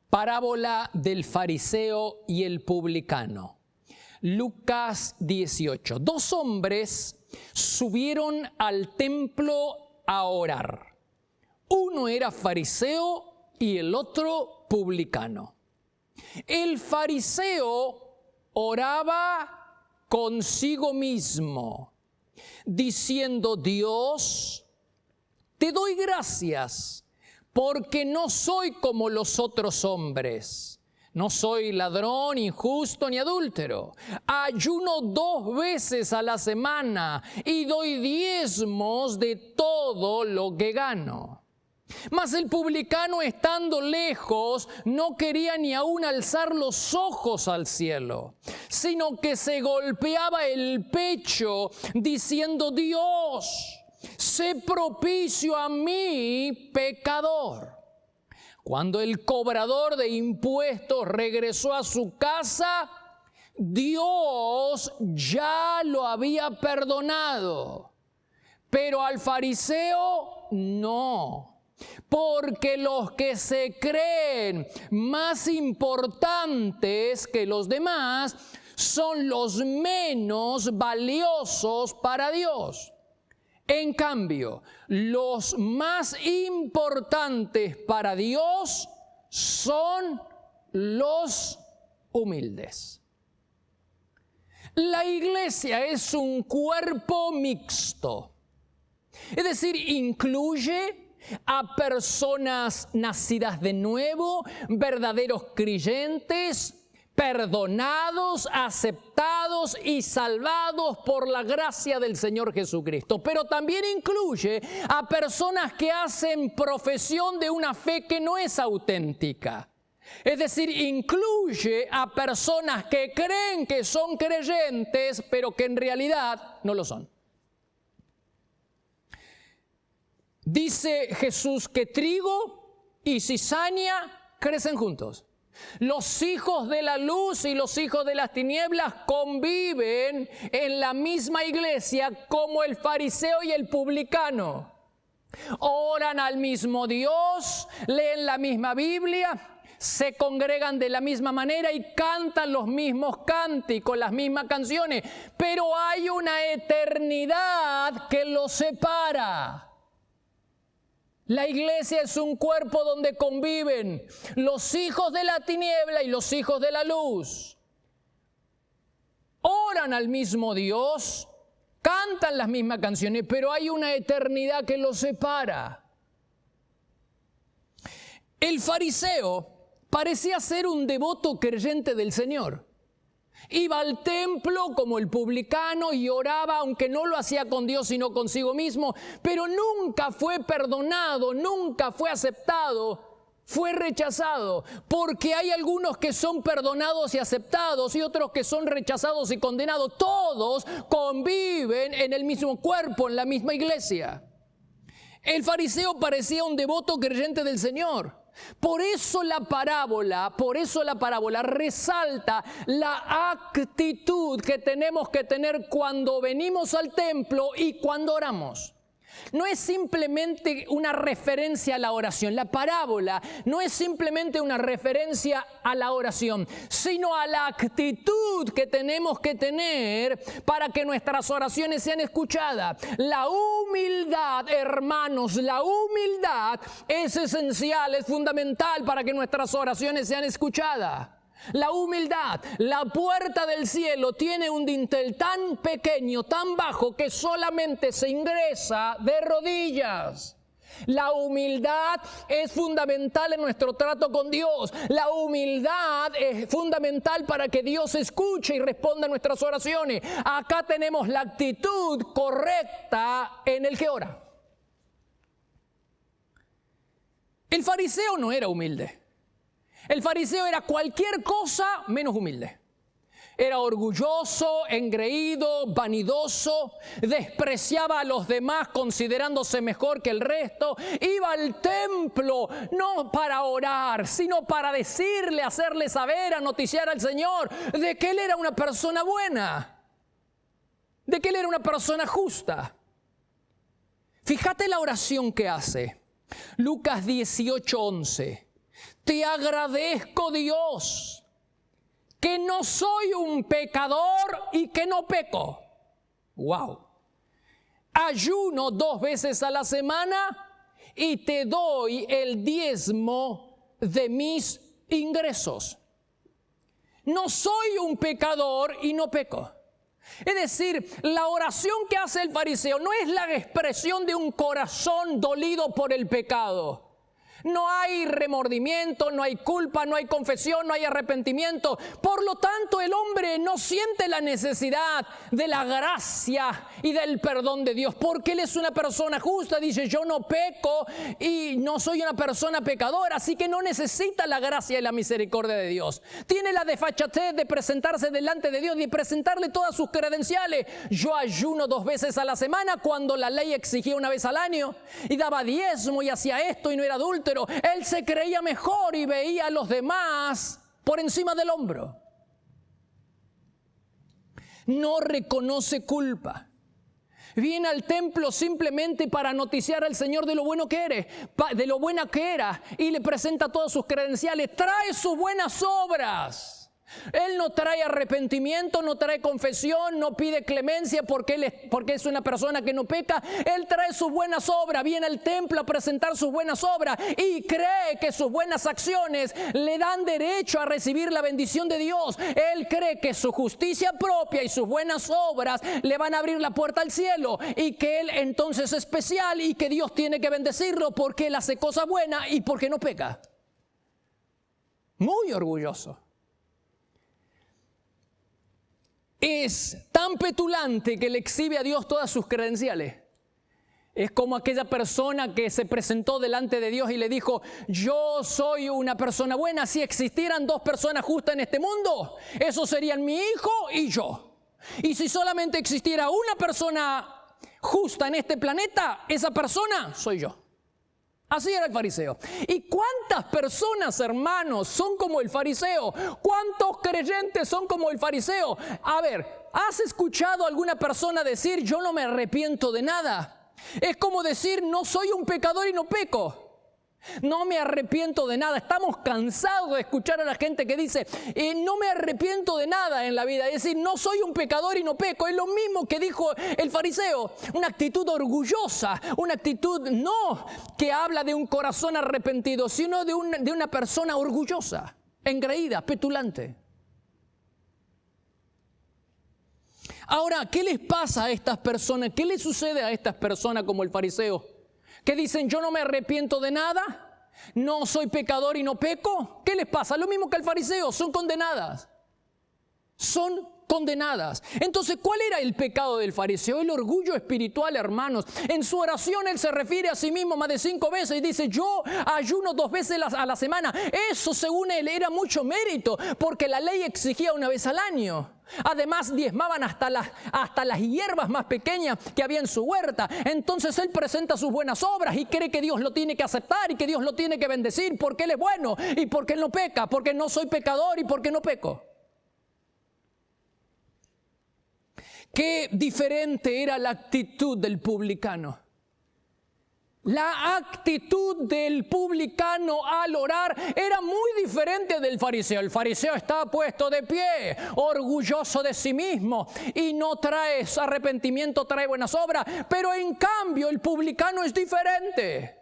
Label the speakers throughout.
Speaker 1: Parábola del fariseo y el publicano. Lucas 18. 2 hombres subieron al templo a orar. Uno era fariseo y el otro publicano. El fariseo oraba consigo mismo, diciendo: Dios, te doy gracias, porque no soy como los otros hombres. No soy ladrón, injusto ni adúltero. Ayuno 2 veces a la semana y doy diezmos de todo lo que gano. Mas el publicano, estando lejos, no quería ni aún alzar los ojos al cielo, sino que se golpeaba el pecho, diciendo: Dios, sé propicio a mí, pecador. Cuando el cobrador de impuestos regresó a su casa, Dios ya lo había perdonado, pero al fariseo no, porque los que se creen más importantes que los demás son los menos valiosos para Dios. En cambio, los más importantes para Dios son los humildes. La iglesia es un cuerpo mixto, es decir, incluye a personas nacidas de nuevo, verdaderos creyentes, perdonados, aceptados y salvados por la gracia del Señor Jesucristo. Pero también incluye a personas que hacen profesión de una fe que no es auténtica. Es decir, incluye a personas que creen que son creyentes, pero que en realidad no lo son. Dice Jesús que trigo y cizaña crecen juntos. Los hijos de la luz y los hijos de las tinieblas conviven en la misma iglesia como el fariseo y el publicano. Oran al mismo Dios, leen la misma Biblia, se congregan de la misma manera y cantan los mismos cánticos, las mismas canciones. Pero hay una eternidad que los separa. La iglesia es un cuerpo donde conviven los hijos de la tiniebla y los hijos de la luz. Oran al mismo Dios, cantan las mismas canciones, pero hay una eternidad que los separa. El fariseo parecía ser un devoto creyente del Señor. Iba al templo como el publicano y oraba, aunque no lo hacía con Dios sino consigo mismo, pero nunca fue perdonado, nunca fue aceptado, fue rechazado, porque hay algunos que son perdonados y aceptados y otros que son rechazados y condenados. Todos conviven en el mismo cuerpo, en la misma iglesia. El fariseo parecía un devoto creyente del Señor. Por eso la parábola resalta la actitud que tenemos que tener cuando venimos al templo y cuando oramos. No es simplemente una referencia a la oración. La parábola no es simplemente una referencia a la oración, sino a la actitud que tenemos que tener para que nuestras oraciones sean escuchadas. La humildad, hermanos, la humildad es esencial, es fundamental para que nuestras oraciones sean escuchadas. La humildad, la puerta del cielo tiene un dintel tan pequeño, tan bajo, que solamente se ingresa de rodillas. La humildad es fundamental en nuestro trato con Dios. La humildad es fundamental para que Dios escuche y responda a nuestras oraciones. Acá tenemos la actitud correcta en el que ora. El fariseo no era humilde. El fariseo era cualquier cosa menos humilde. Era orgulloso, engreído, vanidoso, despreciaba a los demás considerándose mejor que el resto. Iba al templo no para orar, sino para decirle, hacerle saber, anoticiar al Señor de que Él era una persona buena, de que Él era una persona justa. Fíjate la oración que hace. Lucas 18:11. Te agradezco, Dios, que no soy un pecador y que no peco. ¡Wow! Ayuno 2 veces a la semana y te doy el diezmo de mis ingresos. No soy un pecador y no peco. Es decir, la oración que hace el fariseo no es la expresión de un corazón dolido por el pecado. No hay remordimiento, no hay culpa, no hay confesión, no hay arrepentimiento. Por lo tanto, el hombre no siente la necesidad de la gracia y del perdón de Dios, porque él es una persona justa. Dice, yo no peco y no soy una persona pecadora, así que no necesita la gracia y la misericordia de Dios. Tiene la desfachatez de presentarse delante de Dios y presentarle todas sus credenciales. Yo ayuno 2 veces a la semana cuando la ley exigía 1 vez al año, y daba diezmo y hacía esto y no era adúltero. Él se creía mejor y veía a los demás por encima del hombro. No reconoce culpa. Viene al templo simplemente para noticiar al Señor de lo bueno que eres, de lo buena que era, y le presenta todas sus credenciales. Trae sus buenas obras. Él no trae arrepentimiento, no trae confesión, no pide clemencia porque es una persona que no peca. Él trae sus buenas obras, viene al templo a presentar sus buenas obras y cree que sus buenas acciones le dan derecho a recibir la bendición de Dios. Él cree que su justicia propia y sus buenas obras le van a abrir la puerta al cielo, y que él entonces es especial y que Dios tiene que bendecirlo porque él hace cosas buenas y porque no peca. Muy orgulloso. Es tan petulante que le exhibe a Dios todas sus credenciales. Es como aquella persona que se presentó delante de Dios y le dijo, yo soy una persona buena. Si existieran 2 personas justas en este mundo, esos serían mi hijo y yo. Y si solamente existiera una persona justa en este planeta, esa persona soy yo. Así era el fariseo. ¿Y cuántas personas, hermanos, son como el fariseo? ¿Cuántos creyentes son como el fariseo? A ver, ¿has escuchado a alguna persona decir, yo no me arrepiento de nada? Es como decir, no soy un pecador y no peco. No me arrepiento de nada. Estamos cansados de escuchar a la gente que dice, no me arrepiento de nada en la vida. Es decir, no soy un pecador y no peco. Es lo mismo que dijo el fariseo. Una actitud orgullosa, una actitud no que habla de un corazón arrepentido, sino de una persona orgullosa, engreída, petulante. Ahora, ¿qué les pasa a estas personas? ¿Qué les sucede a estas personas como el fariseo? Que dicen, yo no me arrepiento de nada, no soy pecador y no peco. ¿Qué les pasa? Lo mismo que al fariseo, son condenadas. Son condenadas. Entonces, ¿cuál era el pecado del fariseo? El orgullo espiritual, hermanos. En su oración él se refiere a sí mismo más de 5 veces y dice, yo ayuno 2 veces a la semana. Eso, según él, era mucho mérito, porque la ley exigía 1 vez al año. Además, diezmaban hasta las hierbas más pequeñas que había en su huerta. Entonces él presenta sus buenas obras y cree que Dios lo tiene que aceptar y que Dios lo tiene que bendecir porque él es bueno y porque él no peca, porque no soy pecador y porque no peco. Qué diferente era la actitud del publicano. La actitud del publicano al orar era muy diferente del fariseo. El fariseo está puesto de pie, orgulloso de sí mismo y no trae arrepentimiento, trae buenas obras. Pero en cambio el publicano es diferente.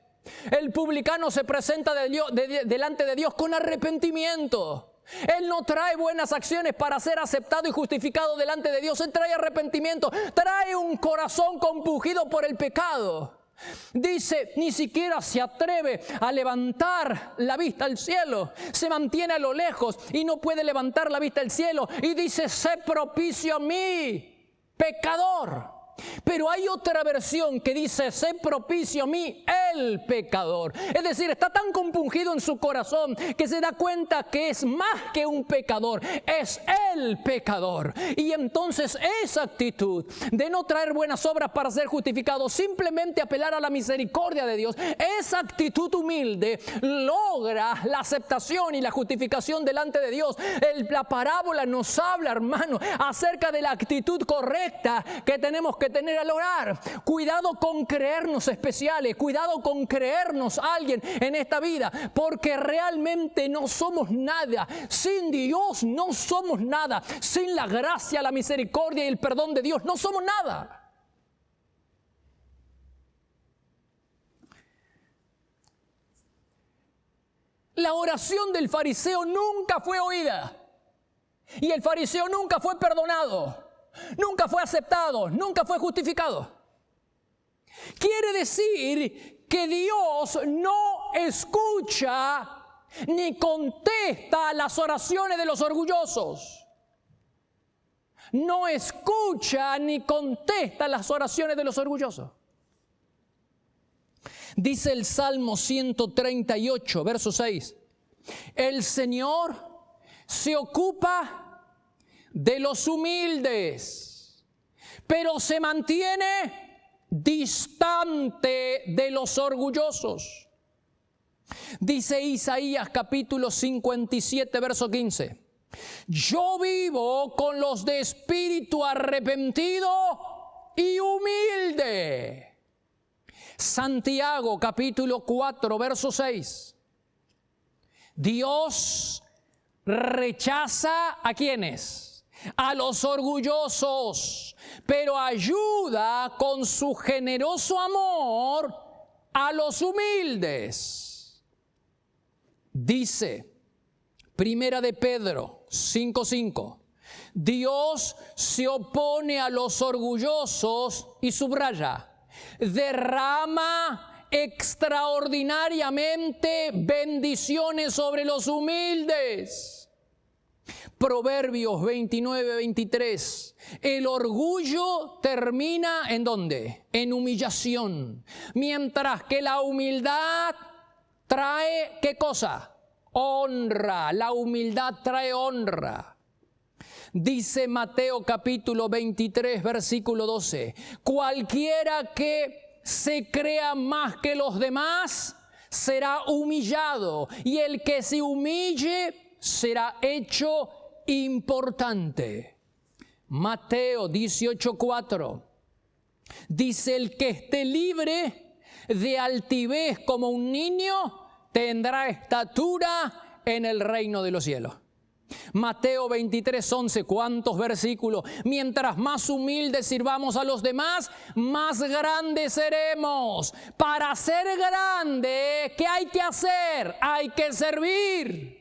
Speaker 1: El publicano se presenta delante de Dios con arrepentimiento. Él no trae buenas acciones para ser aceptado y justificado delante de Dios. Él trae arrepentimiento, trae un corazón compungido por el pecado. Dice, ni siquiera se atreve a levantar la vista al cielo. Se mantiene a lo lejos y no puede levantar la vista al cielo. Y dice, sé propicio a mí, pecador. Pero hay otra versión que dice, sé propicio a mí, el pecador. Es decir, está tan compungido en su corazón que se da cuenta que es más que un pecador, es el pecador. Y entonces esa actitud de no traer buenas obras para ser justificado, simplemente apelar a la misericordia de Dios, esa actitud humilde logra la aceptación y la justificación delante de Dios. La parábola nos habla, hermano, acerca de la actitud correcta que tenemos que que tener al orar. Cuidado con creernos especiales, cuidado con creernos alguien en esta vida, porque realmente no somos nada. Sin Dios no somos nada. Sin la gracia, la misericordia y el perdón de Dios no somos nada. La oración del fariseo nunca fue oída. Y el fariseo nunca fue perdonado. Nunca fue aceptado. Nunca fue justificado. Quiere decir que Dios no escucha ni contesta las oraciones de los orgullosos. No escucha ni contesta las oraciones de los orgullosos. Dice el Salmo 138, verso 6. El Señor se ocupa de los humildes, pero se mantiene distante de los orgullosos. Dice Isaías capítulo 57, verso 15. Yo vivo con los de espíritu arrepentido y humilde. Santiago capítulo 4, verso 6. Dios rechaza ¿a quiénes? A los orgullosos, pero ayuda con su generoso amor a los humildes. Dice Primera de Pedro 5:5. Dios se opone a los orgullosos y subraya: derrama extraordinariamente bendiciones sobre los humildes. Proverbios 29:23. El orgullo termina ¿en dónde? En humillación. Mientras que la humildad trae ¿qué cosa? Honra. La humildad trae honra. Dice Mateo capítulo 23, versículo 12. Cualquiera que se crea más que los demás será humillado, y el que se humille será hecho importante. Mateo 18:4. Dice: el que esté libre de altivez como un niño tendrá estatura en el reino de los cielos. Mateo 23:11, ¿cuántos versículos? Mientras más humildes sirvamos a los demás, más grandes seremos. Para ser grande, ¿qué hay que hacer? Hay que servir.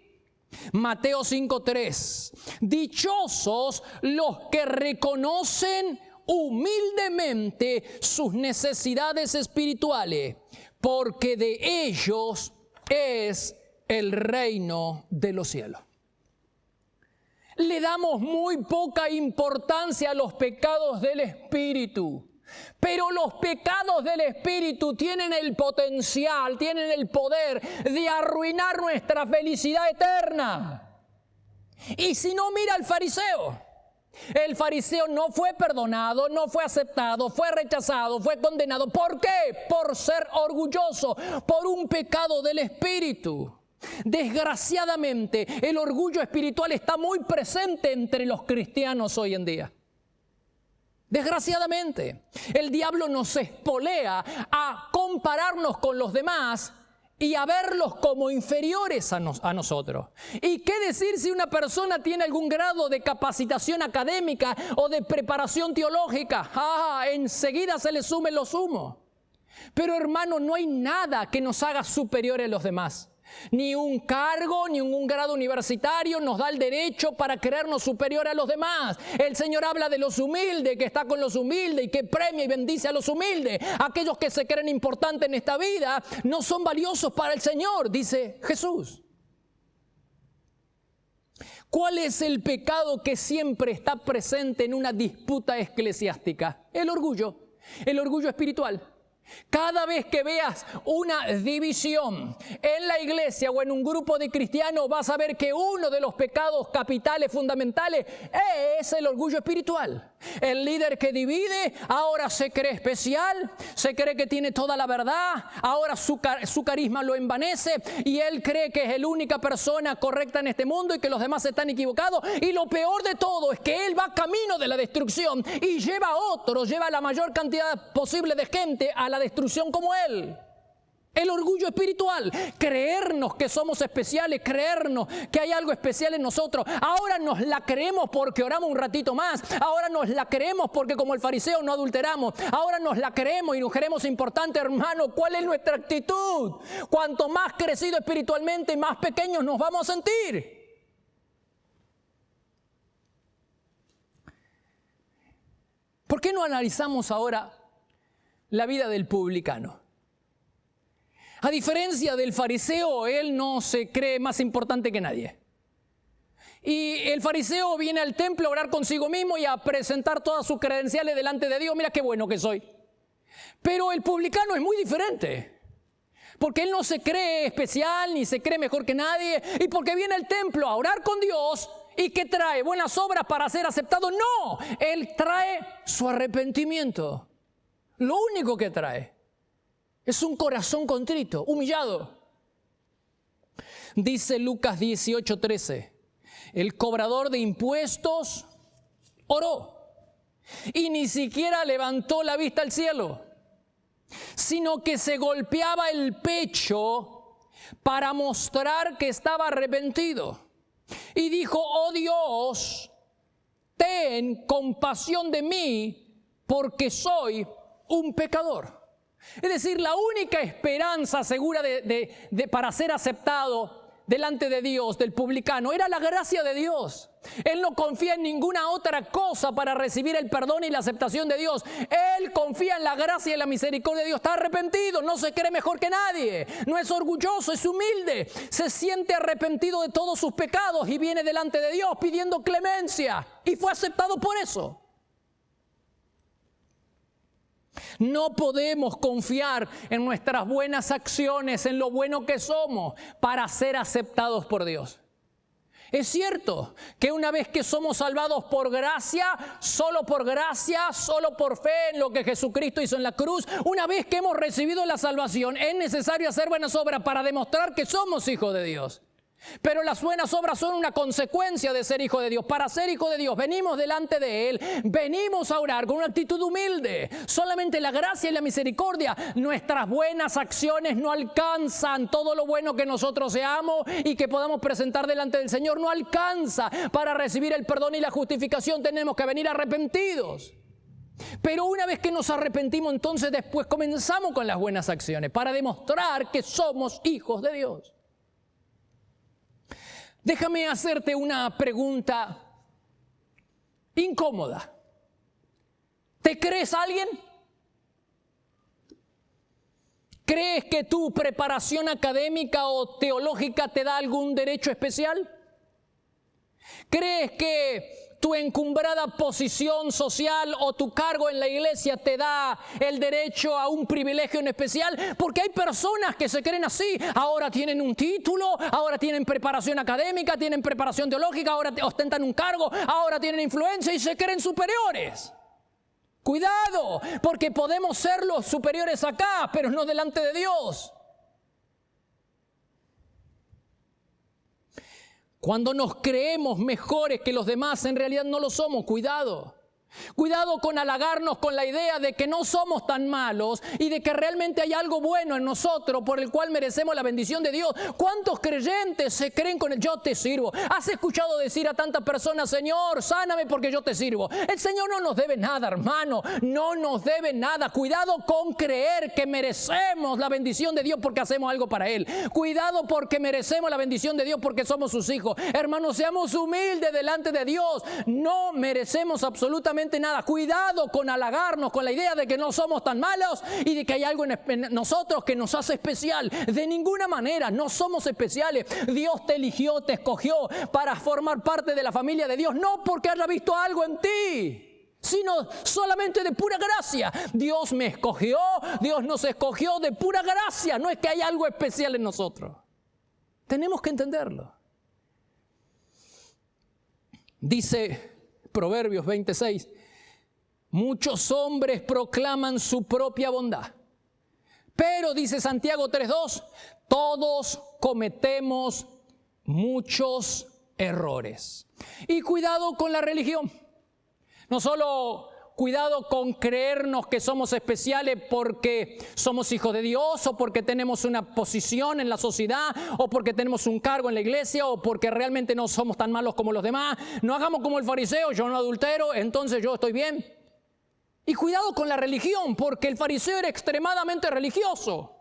Speaker 1: Mateo 5:3, dichosos los que reconocen humildemente sus necesidades espirituales, porque de ellos es el reino de los cielos. Le damos muy poca importancia a los pecados del espíritu, pero los pecados del espíritu tienen el potencial, tienen el poder de arruinar nuestra felicidad eterna. Y si no, mira al fariseo. El fariseo no fue perdonado, no fue aceptado, fue rechazado, fue condenado. ¿Por qué? Por ser orgulloso, por un pecado del espíritu. Desgraciadamente, el orgullo espiritual está muy presente entre los cristianos hoy en día. Desgraciadamente, el diablo nos espolea a compararnos con los demás y a verlos como inferiores a nosotros. ¿Y qué decir si una persona tiene algún grado de capacitación académica o de preparación teológica? Enseguida se le sume lo sumo. Pero hermano, no hay nada que nos haga superiores a los demás. Ni un cargo, ni un grado universitario nos da el derecho para creernos superior a los demás. El Señor habla de los humildes, que está con los humildes y que premia y bendice a los humildes. Aquellos que se creen importantes en esta vida no son valiosos para el Señor, dice Jesús. ¿Cuál es el pecado que siempre está presente en una disputa eclesiástica? El orgullo espiritual. Cada vez que veas una división en la iglesia o en un grupo de cristianos, vas a ver que uno de los pecados capitales, fundamentales, es el orgullo espiritual. El líder que divide ahora se cree especial, se cree que tiene toda la verdad, ahora su carisma lo envanece y él cree que es la única persona correcta en este mundo y que los demás están equivocados. Y lo peor de todo es que él va camino de la destrucción y lleva a otros, lleva a la mayor cantidad posible de gente a la destrucción como él. El orgullo espiritual, creernos que somos especiales, creernos que hay algo especial en nosotros. Ahora nos la creemos porque oramos un ratito más. Ahora nos la creemos porque como el fariseo no adulteramos. Ahora nos la creemos y nos creemos importante, hermano. ¿Cuál es nuestra actitud? Cuanto más crecido espiritualmente, más pequeños nos vamos a sentir. ¿Por qué no analizamos ahora la vida del publicano? A diferencia del fariseo, él no se cree más importante que nadie. Y el fariseo viene al templo a orar consigo mismo y a presentar todas sus credenciales delante de Dios. Mira qué bueno que soy. Pero el publicano es muy diferente. Porque él no se cree especial ni se cree mejor que nadie. Y porque viene al templo a orar con Dios. ¿Y qué trae? ¿Buenas obras para ser aceptado? No, él trae su arrepentimiento. Lo único que trae es un corazón contrito, humillado. Dice Lucas 18:13, el cobrador de impuestos oró y ni siquiera levantó la vista al cielo, sino que se golpeaba el pecho para mostrar que estaba arrepentido. Y dijo, oh Dios, ten compasión de mí porque soy un pecador. Es decir, la única esperanza segura para ser aceptado delante de Dios, del publicano, era la gracia de Dios. Él no confía en ninguna otra cosa para recibir el perdón y la aceptación de Dios. Él confía en la gracia y la misericordia de Dios. Está arrepentido, no se cree mejor que nadie. No es orgulloso, es humilde. Se siente arrepentido de todos sus pecados y viene delante de Dios pidiendo clemencia. Y fue aceptado por eso. No podemos confiar en nuestras buenas acciones, en lo bueno que somos, para ser aceptados por Dios. Es cierto que una vez que somos salvados por gracia, solo por fe en lo que Jesucristo hizo en la cruz, una vez que hemos recibido la salvación, es necesario hacer buenas obras para demostrar que somos hijos de Dios. Pero las buenas obras son una consecuencia de ser hijo de Dios. Para ser hijo de Dios venimos delante de Él, venimos a orar con una actitud humilde. Solamente la gracia y la misericordia, nuestras buenas acciones no alcanzan. Todo lo bueno que nosotros seamos y que podamos presentar delante del Señor no alcanza para recibir el perdón y la justificación. Tenemos que venir arrepentidos. Pero una vez que nos arrepentimos, entonces después comenzamos con las buenas acciones para demostrar que somos hijos de Dios. Déjame hacerte una pregunta incómoda. ¿Te crees alguien? ¿Crees que tu preparación académica o teológica te da algún derecho especial? ¿Crees que tu encumbrada posición social o tu cargo en la iglesia te da el derecho a un privilegio en especial? Porque hay personas que se creen así. Ahora tienen un título, ahora tienen preparación académica, tienen preparación teológica, ahora ostentan un cargo, ahora tienen influencia y se creen superiores. Cuidado, porque podemos ser los superiores acá, pero no delante de Dios. Cuando nos creemos mejores que los demás, en realidad no lo somos. Cuidado. Cuidado con halagarnos con la idea de que no somos tan malos y de que realmente hay algo bueno en nosotros por el cual merecemos la bendición de Dios. ¿Cuántos creyentes se creen con el yo te sirvo? ¿Has escuchado decir a tantas personas, Señor, sáname porque yo te sirvo? El Señor no nos debe nada, hermano, no nos debe nada. Cuidado con creer que merecemos la bendición de Dios porque hacemos algo para Él. Cuidado porque merecemos la bendición de Dios porque somos sus hijos. Hermanos, seamos humildes delante de Dios. No merecemos absolutamente nada. Cuidado con halagarnos con la idea de que no somos tan malos y de que hay algo en nosotros que nos hace especial. De ninguna manera, no somos especiales. Dios te eligió, te escogió para formar parte de la familia de Dios, no porque haya visto algo en ti, sino solamente de pura gracia. Dios me escogió, Dios nos escogió de pura gracia, no es que hay algo especial en nosotros. Tenemos que entenderlo. Dice Proverbios 26, muchos hombres proclaman su propia bondad, pero dice Santiago 3:2, todos cometemos muchos errores. Y cuidado con la religión. No solo cuidado con creernos que somos especiales porque somos hijos de Dios o porque tenemos una posición en la sociedad o porque tenemos un cargo en la iglesia o porque realmente no somos tan malos como los demás. No hagamos como el fariseo, yo no adultero, entonces yo estoy bien. Y cuidado con la religión, porque el fariseo era extremadamente religioso.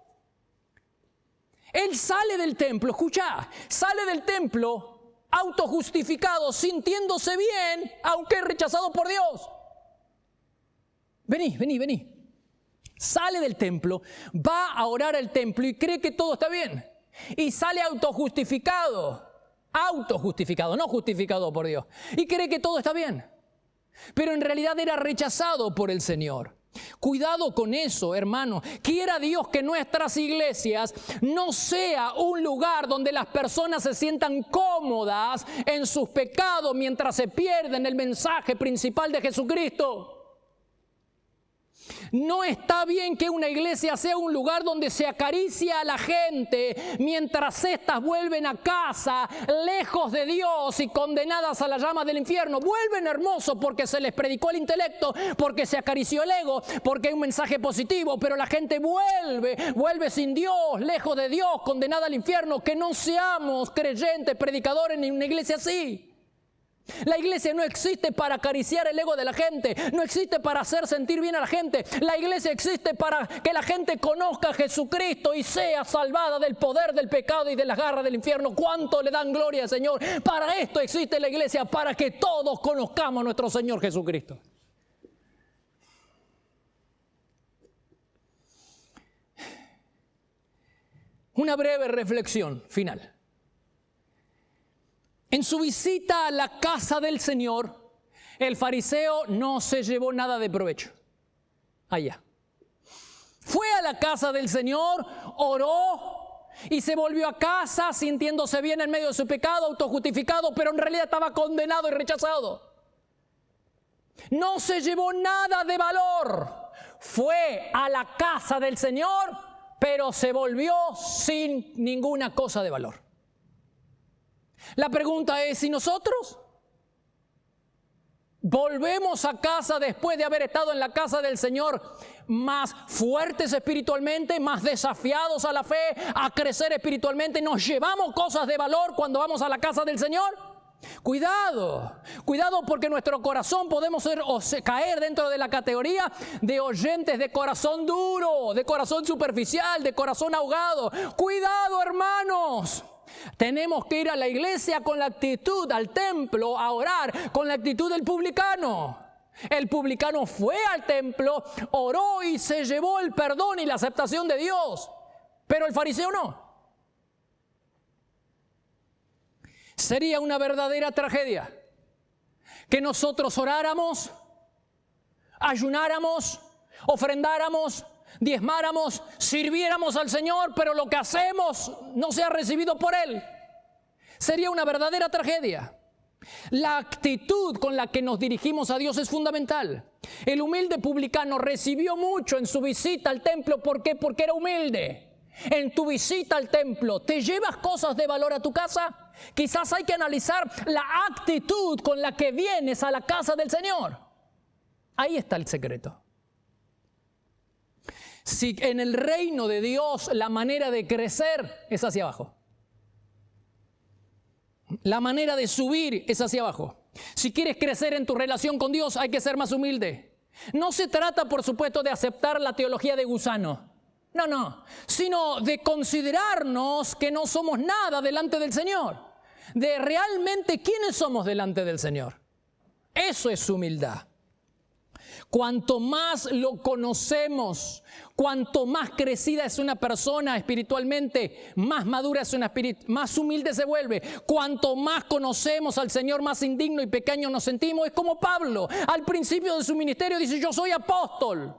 Speaker 1: Él sale del templo, escucha, sale del templo autojustificado, sintiéndose bien, aunque rechazado por Dios. Vení. Sale del templo, va a orar al templo y cree que todo está bien. Y sale autojustificado, no justificado por Dios. Y cree que todo está bien. Pero en realidad era rechazado por el Señor. Cuidado con eso, hermano. Quiera Dios que nuestras iglesias no sea un lugar donde las personas se sientan cómodas en sus pecados mientras se pierden el mensaje principal de Jesucristo. No está bien que una iglesia sea un lugar donde se acaricia a la gente mientras éstas vuelven a casa lejos de Dios y condenadas a la llama del infierno. Vuelven hermosos porque se les predicó el intelecto, porque se acarició el ego, porque hay un mensaje positivo, pero la gente vuelve sin Dios, lejos de Dios, condenada al infierno. Que no seamos creyentes, predicadores en una iglesia así. La iglesia no existe para acariciar el ego de la gente, no existe para hacer sentir bien a la gente. La iglesia existe para que la gente conozca a Jesucristo y sea salvada del poder del pecado y de las garras del infierno. ¿Cuánto le dan gloria al Señor? Para esto existe la iglesia, para que todos conozcamos a nuestro Señor Jesucristo. Una breve reflexión final. En su visita a la casa del Señor, el fariseo no se llevó nada de provecho. Allá. Fue a la casa del Señor, oró y se volvió a casa sintiéndose bien en medio de su pecado, autojustificado, pero en realidad estaba condenado y rechazado. No se llevó nada de valor. Fue a la casa del Señor, pero se volvió sin ninguna cosa de valor. La pregunta es, ¿y nosotros? ¿Volvemos a casa después de haber estado en la casa del Señor más fuertes espiritualmente, más desafiados a la fe, a crecer espiritualmente? ¿Nos llevamos cosas de valor cuando vamos a la casa del Señor? Cuidado porque nuestro corazón podemos caer dentro de la categoría de oyentes de corazón duro, de corazón superficial, de corazón ahogado. Cuidado, hermanos. Tenemos que ir a la iglesia con la actitud, al templo, a orar, con la actitud del publicano. El publicano fue al templo, oró y se llevó el perdón y la aceptación de Dios. Pero el fariseo no. Sería una verdadera tragedia que nosotros oráramos, ayunáramos, ofrendáramos, diezmáramos, sirviéramos al Señor, pero lo que hacemos no sea recibido por Él. Sería una verdadera tragedia. La actitud con la que nos dirigimos a Dios es fundamental. El humilde publicano recibió mucho en su visita al templo. ¿Por qué? Porque era humilde. En tu visita al templo, ¿te llevas cosas de valor a tu casa? Quizás hay que analizar la actitud con la que vienes a la casa del Señor. Ahí está el secreto. Si en el reino de Dios la manera de crecer es hacia abajo, la manera de subir es hacia abajo. Si quieres crecer en tu relación con Dios, hay que ser más humilde. No se trata, por supuesto, de aceptar la teología de gusano. No, sino de considerarnos que no somos nada delante del Señor. De realmente quiénes somos delante del Señor. Eso es humildad. Cuanto más lo conocemos, cuanto más crecida es una persona espiritualmente, más madura es más humilde se vuelve. Cuanto más conocemos al Señor, más indigno y pequeño nos sentimos. Es como Pablo, al principio de su ministerio dice: yo soy apóstol.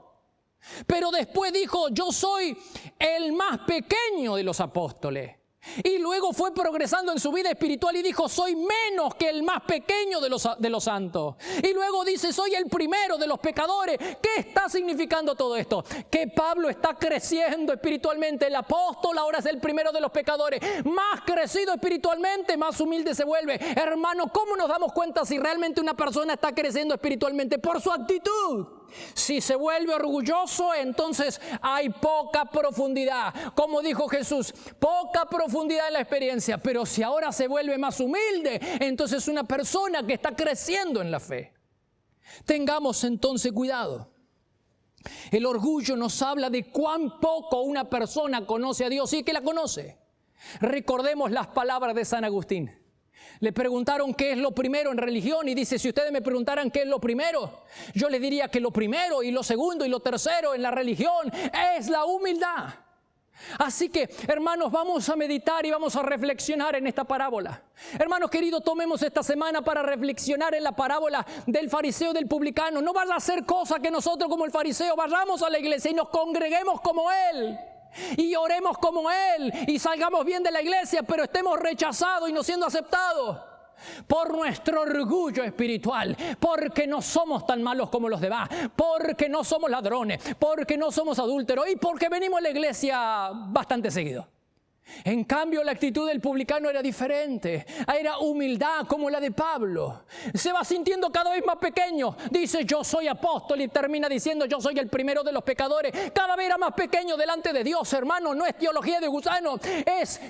Speaker 1: Pero después dijo: yo soy el más pequeño de los apóstoles. Y luego fue progresando en su vida espiritual y dijo: soy menos que el más pequeño de los santos. Y luego dice: soy el primero de los pecadores. ¿Qué está significando todo esto? Que Pablo está creciendo espiritualmente. El apóstol ahora es el primero de los pecadores. Más crecido espiritualmente, más humilde se vuelve. Hermano, ¿cómo nos damos cuenta si realmente una persona está creciendo espiritualmente? Por su actitud. Si se vuelve orgulloso, entonces hay poca profundidad. Como dijo Jesús, poca profundidad en la experiencia. Pero si ahora se vuelve más humilde, entonces es una persona que está creciendo en la fe. Tengamos entonces cuidado. El orgullo nos habla de cuán poco una persona conoce a Dios, y es que la conoce. Recordemos las palabras de San Agustín. Le preguntaron qué es lo primero en religión y dice: si ustedes me preguntaran qué es lo primero, yo les diría que lo primero y lo segundo y lo tercero en la religión es la humildad. Así que, hermanos, vamos a meditar y vamos a reflexionar en esta parábola. Hermanos queridos, tomemos esta semana para reflexionar en la parábola del fariseo y del publicano. No vaya a ser cosa que nosotros, como el fariseo, vayamos a la iglesia y nos congreguemos como él y oremos como él y salgamos bien de la iglesia, pero estemos rechazados y no siendo aceptados por nuestro orgullo espiritual, porque no somos tan malos como los demás, porque no somos ladrones, porque no somos adúlteros y porque venimos a la iglesia bastante seguido. En cambio, la actitud del publicano era diferente. Era humildad como la de Pablo. Se va sintiendo cada vez más pequeño. Dice: yo soy apóstol, y termina diciendo: yo soy el primero de los pecadores. Cada vez era más pequeño delante de Dios, hermano. No es teología de gusano, es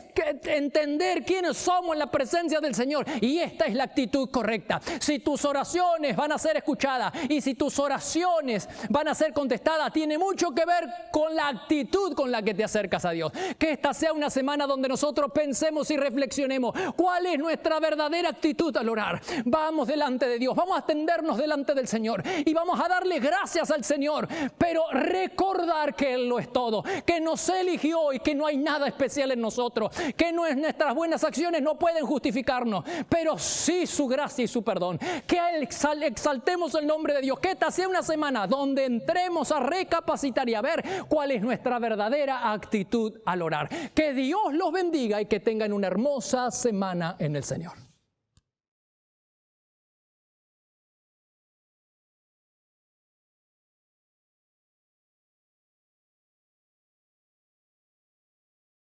Speaker 1: entender quiénes somos en la presencia del Señor. Y esta es la actitud correcta. Si tus oraciones van a ser escuchadas y si tus oraciones van a ser contestadas, tiene mucho que ver con la actitud con la que te acercas a Dios. Que esta sea una semana donde nosotros pensemos y reflexionemos cuál es nuestra verdadera actitud al orar. Vamos delante de Dios, vamos a tendernos delante del Señor y vamos a darle gracias al Señor, pero recordar que Él lo es todo, que nos eligió y que no hay nada especial en nosotros, que nuestras buenas acciones no pueden justificarnos, pero sí su gracia y su perdón. Que exaltemos el nombre de Dios, que esta sea una semana donde entremos a recapacitar y a ver cuál es nuestra verdadera actitud al orar. Que Dios los bendiga y que tengan una hermosa semana en el Señor.